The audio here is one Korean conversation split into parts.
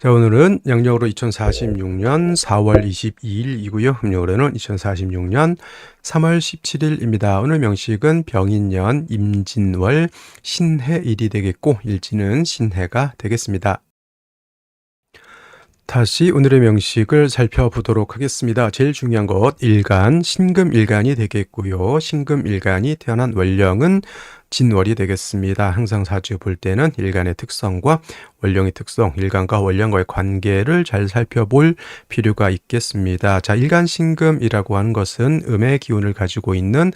자, 오늘은 양력으로 2046년 4월 22일이고요. 음력으로는 2046년 3월 17일입니다. 오늘 명식은 병인년 임진월 신해일이 되겠고 일지는 신해가 되겠습니다. 다시 오늘의 명식을 살펴보도록 하겠습니다. 제일 중요한 것 일간, 신금일간이 되겠고요. 신금일간이 태어난 월령은 진월이 되겠습니다. 항상 사주 볼 때는 일간의 특성과 월령의 특성, 일간과 월령과의 관계를 잘 살펴볼 필요가 있겠습니다. 자, 일간신금이라고 하는 것은 음의 기운을 가지고 있는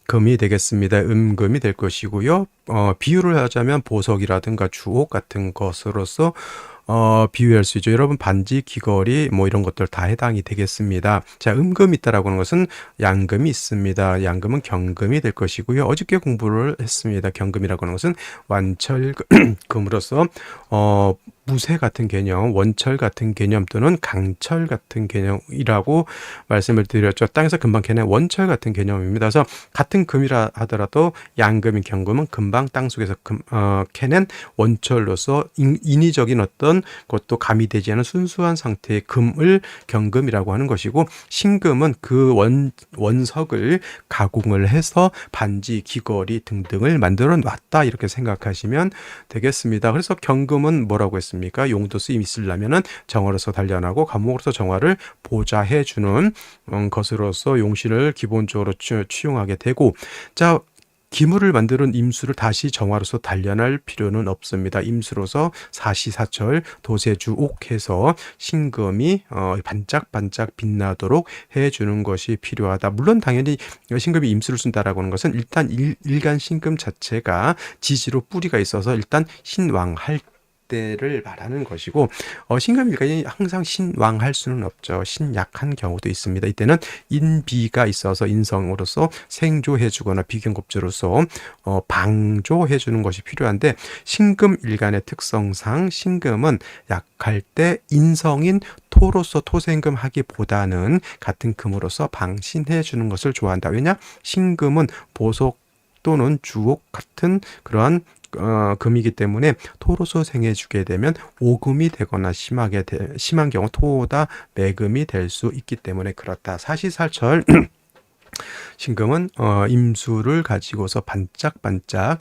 금이 되겠습니다. 음금이 될 것이고요. 비유를 하자면 보석이라든가 주옥 같은 것으로서 비유할 수 있죠. 여러분 반지, 귀걸이 뭐 이런 것들 다 해당이 되겠습니다. 자, 음금이 있다라고 하는 것은 양금이 있습니다. 양금은 경금이 될 것이고요. 어저께 공부를 했습니다. 경금이라고 하는 것은 완철금으로서 무쇠 같은 개념, 원철 같은 개념 또는 강철 같은 개념이라고 말씀을 드렸죠. 땅에서 금방 캐낸 원철 같은 개념입니다. 그래서 같은 금이라 하더라도 양금인 경금은 금방 땅 속에서 캐낸 원철로서 인위적인 어떤 것도 가미되지 않은 순수한 상태의 금을 경금이라고 하는 것이고, 신금은 그 원석을 가공을 해서 반지, 귀걸이 등등을 만들어 놨다 이렇게 생각하시면 되겠습니다. 그래서 경금은 뭐라고 했습니까? 용도 쓰임 있으려면은 정화로서 단련하고 감목으로서 정화를 보좌해 주는 것으로서 용신을 기본적으로 취용하게 되고, 자, 기물을 만드는 임수를 다시 정화로서 단련할 필요는 없습니다. 임수로서 사시사철 도세주옥해서 신금이 반짝반짝 빛나도록 해주는 것이 필요하다. 물론 당연히 신금이 임수를 쓴다라고 하는 것은 일단 일간 신금 자체가 지지로 뿌리가 있어서 일단 신왕할 때를 말하는 것이고, 신금일간이 항상 신왕할 수는 없죠. 신약한 경우도 있습니다. 이때는 인비가 있어서 인성으로서 생조해주거나 비경급주로서 방조해주는 것이 필요한데, 신금일간의 특성상 신금은 약할 때 인성인 토로서 토생금 하기보다는 같은 금으로서 방신해주는 것을 좋아한다. 왜냐? 신금은 보석 또는 주옥 같은 그러한 금이기 때문에 토로서 생해주게 되면 오금이 되거나 심한 경우 토다 매금이 될 수 있기 때문에 그렇다. 사시사철 신금은 임수를 가지고서 반짝반짝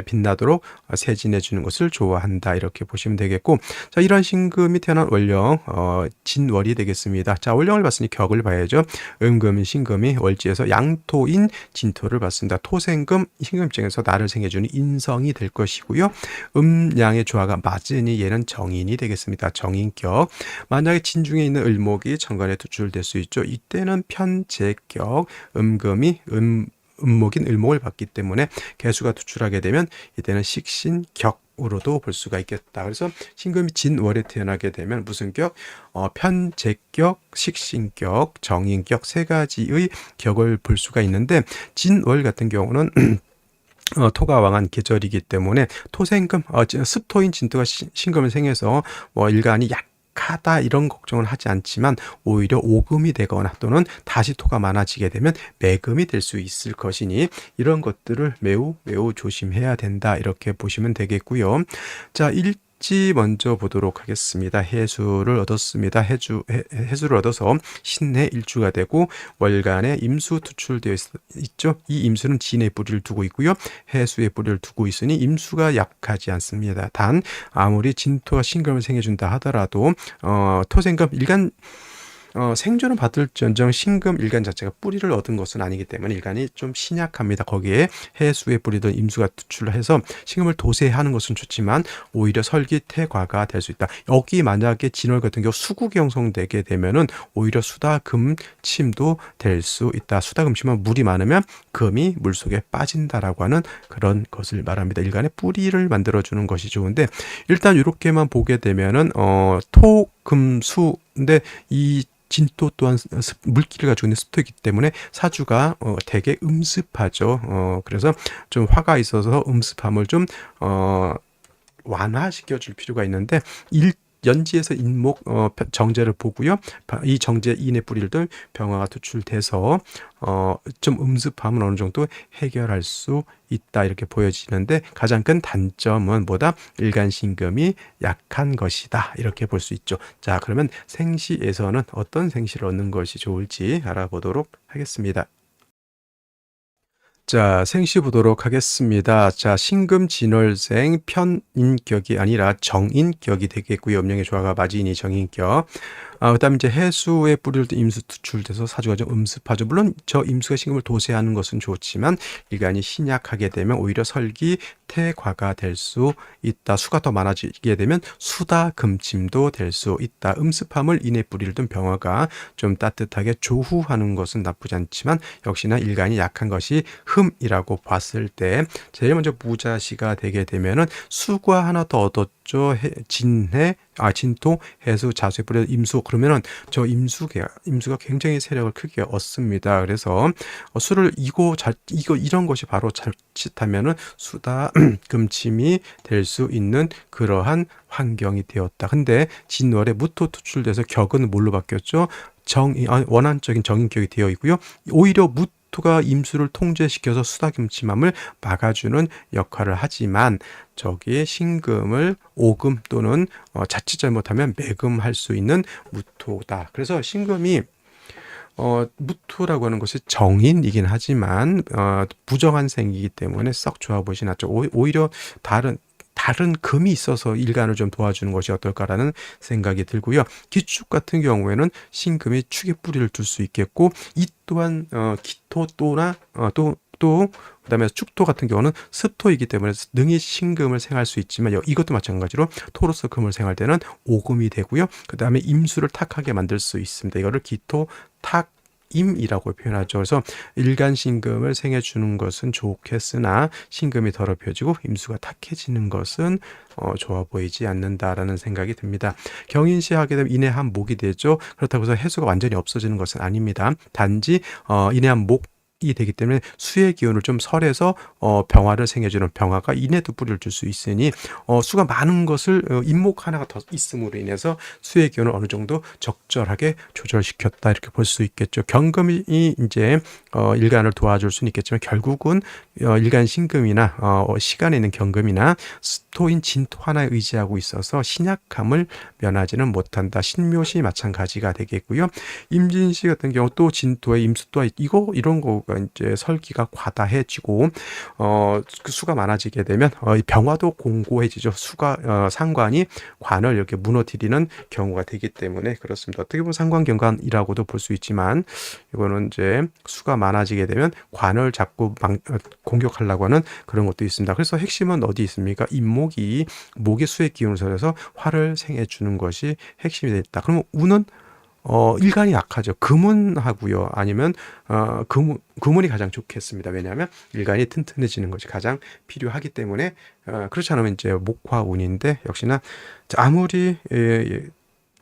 빛나도록 세진해 주는 것을 좋아한다 이렇게 보시면 되겠고, 자, 이런 신금이 태어난 월령 진월이 되겠습니다. 자, 월령을 봤으니 격을 봐야죠. 음금 신금이 월지에서 양토인 진토를 봤습니다. 토생금 신금 입장에서 나를 생해주는 인성이 될 것이고요. 음양의 조화가 맞으니 얘는 정인이 되겠습니다. 정인격. 만약에 진중에 있는 을목이 천간에 투출될 수 있죠. 이때는 편제격 음금이 음목인 을목을 받기 때문에 개수가 투출하게 되면 이때는 식신격으로도 볼 수가 있겠다. 그래서 신금이 진월에 태어나게 되면 무슨 격? 편제격, 식신격, 정인격 세 가지의 격을 볼 수가 있는데, 진월 같은 경우는 토가 왕한 계절이기 때문에 토생금, 습토인 진토가 신금을 생해서 일간이 약하다 이런 걱정을 하지 않지만 오히려 오금이 되거나 또는 다시 토가 많아지게 되면 매금이 될 수 있을 것이니 이런 것들을 매우 조심해야 된다 이렇게 보시면 되겠고요. 자, 일지 먼저 보도록 하겠습니다. 해수를 얻었습니다. 해수를 얻어서 신해 일주가 되고 월간에 임수 투출되어 있죠. 이 임수는 진의 뿌리를 두고 있고요. 해수의 뿌리를 두고 있으니 임수가 약하지 않습니다. 단 아무리 진토가 신금을 생해준다 하더라도 토생금 일간 생존은 받을지언정 신금 일간 자체가 뿌리를 얻은 것은 아니기 때문에 일간이 좀 신약합니다. 거기에 해수의 뿌리든 임수가 투출을 해서 신금을 도세하는 것은 좋지만 오히려 설기태과가 될 수 있다. 여기 만약에 진월 같은 경우 수국이 형성되게 되면은 오히려 수다금침도 될 수 있다. 수다금침은 물이 많으면 금이 물속에 빠진다라고 하는 그런 것을 말합니다. 일간의 뿌리를 만들어주는 것이 좋은데, 일단 이렇게만 보게 되면은 토, 금, 수 근데 이 진토 또한 물기를 가지고 있는 습토이기 때문에 사주가 되게 음습하죠. 그래서 좀 화가 있어서 음습함을 좀 완화시켜 줄 필요가 있는데, 연지에서 인목 정제를 보고요. 이 정제 인의 뿌리를 병화가 투출돼서 좀 음습함은 어느 정도 해결할 수 있다 이렇게 보여지는데 가장 큰 단점은 뭐다? 일간신금이 약한 것이다 이렇게 볼 수 있죠. 자, 그러면 생시에서는 어떤 생시를 얻는 것이 좋을지 알아보도록 하겠습니다. 자, 생시 보도록 하겠습니다. 자, 신금진월생 편인격이 아니라 정인격이 되겠고요. 음력의 조화가 맞이인이 정인격. 그다음에 이제 해수의 뿌리를 또 임수 투출돼서 사주가 좀 음습하죠. 물론 저 임수가 신금을 도세하는 것은 좋지만 일간이 신약하게 되면 오히려 설기 태과가 될 수 있다. 수가 더 많아지게 되면 수다 금침도 될 수 있다. 음습함을 인의 뿌리를 둔 병화가 좀 따뜻하게 조후하는 것은 나쁘지 않지만 역시나 일간이 약한 것이 흠이라고 봤을 때 제일 먼저 무자시가 되게 되면은 수가 하나 더 얻었죠. 진토, 해수, 자수에 뿌려 임수. 그러면은 저 임수가 굉장히 세력을 크게 얻습니다. 그래서 수를 이런 것이 바로 자칫하면은 수다 금침이 될 수 있는 그러한 환경이 되었다. 근데 진월에 무토 투출돼서 격은 뭘로 바뀌었죠? 원한적인 정인격이 되어 있고요. 오히려 무토가 임수를 통제시켜서 수다금침함을 막아주는 역할을 하지만 저기에 신금을 오금 또는 자칫 잘못하면 매금할 수 있는 무토다. 그래서 신금이 무토라고 하는 것이 정인이긴 하지만 부정한 생이기 때문에 썩 좋아 보이진 않죠. 오히려 다른 금이 있어서 일간을 좀 도와주는 것이 어떨까라는 생각이 들고요. 기축 같은 경우에는 신금이 축에 뿌리를 둘 수 있겠고 이 또한 기토 또나 또 그다음에 축토 같은 경우는 습토이기 때문에 능히 신금을 생할 수 있지만 이것도 마찬가지로 토로서 금을 생할 때는 오금이 되고요. 그다음에 임수를 탁하게 만들 수 있습니다. 이거를 기토 탁 임이라고 표현하죠. 그래서 일간 신금을 생해 주는 것은 좋겠으나 신금이 더럽혀지고 임수가 탁해지는 것은 좋아 보이지 않는다라는 생각이 듭니다. 경인시 하게 되면 인해한 목이 되죠. 그렇다고 해서 해수가 완전히 없어지는 것은 아닙니다. 단지 인해한 목 이 되기 때문에 수의 기운을 좀 설해서 병화를 생해주는 병화가 인해도 뿌리를 줄 수 있으니 수가 많은 것을 인목 하나가 더 있음으로 인해서 수의 기운을 어느 정도 적절하게 조절시켰다 이렇게 볼 수 있겠죠. 경금이 이제 일간을 도와줄 수는 있겠지만 결국은 일간 신금이나 시간에 있는 경금이나 스토인 진토 하나에 의지하고 있어서 신약함을 면하지는 못한다. 신묘시 마찬가지가 되겠고요. 임진시 같은 경우 또 진토에 임수 또 이런 거가 이제 설기가 과다해지고 그 수가 많아지게 되면 병화도 공고해지죠. 수가 상관이 관을 이렇게 무너뜨리는 경우가 되기 때문에 그렇습니다. 어떻게 보면 상관경관이라고도 볼 수 있지만 이거는 이제 수가 많아지게 되면 관을 자꾸 공격하려고 하는 그런 것도 있습니다. 그래서 핵심은 어디 있습니까? 목이 수의 기운을 설해서 화를 생해 주는 것이 핵심이 됐다. 그러면 우는 일간이 약하죠. 금운하고요. 아니면 금운이 가장 좋겠습니다. 왜냐하면 일간이 튼튼해지는 것이 가장 필요하기 때문에 그렇지 않으면 이제 목화운인데 역시나 아무리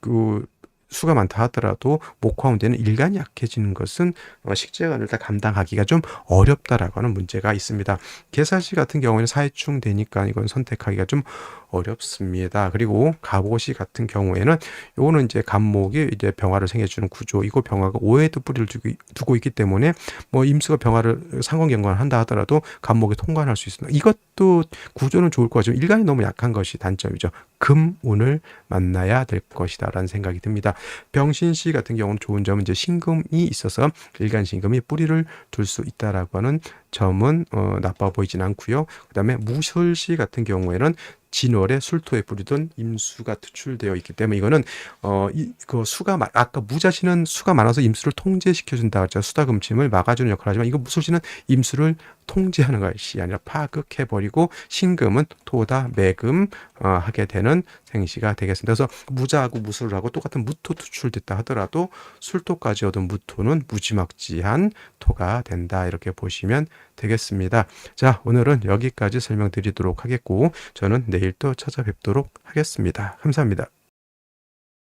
그 수가 많다 하더라도 목화운되는 일간이 약해지는 것은 식재관을 다 감당하기가 좀 어렵다라고 하는 문제가 있습니다. 계사시 같은 경우에는 사해충 되니까 이건 선택하기가 좀 어렵습니다. 그리고 갑오시 같은 경우에는 요거는 이제 갑목이 이제 병화를 생해주는 구조, 이거 병화가 오해도 뿌리를 두고 있기 때문에 뭐 임수가 병화를 상관경관을 한다 하더라도 갑목이 통관할 수 있습니다. 이것도 구조는 좋을 것 같지만 일간이 너무 약한 것이 단점이죠. 금운을 만나야 될 것이다라는 생각이 듭니다. 병신시 같은 경우는 좋은 점은 이제 신금이 있어서 일간 신금이 뿌리를 둘 수 있다라고 하는 점은 나빠 보이진 않고요. 그다음에 무술시 같은 경우에는 진월에 술토에 뿌리던 임수가 투출되어 있기 때문에 이거는 그 수가 아까 무자시는 수가 많아서 임수를 통제시켜 준다 그랬죠. 수다금침을 막아주는 역할을 하지만 이거 무술시는 임수를 통제하는 것이 아니라 파극해 버리고 신금은 토다 매금 하게 되는 생시가 되겠습니다. 그래서 무자하고 무술하고 똑같은 무토 투출됐다 하더라도 술토까지 얻은 무토는 무지막지한 토가 된다 이렇게 보시면 되겠습니다. 자, 오늘은 여기까지 설명드리도록 하겠고 저는 내일 또 찾아뵙도록 하겠습니다. 감사합니다.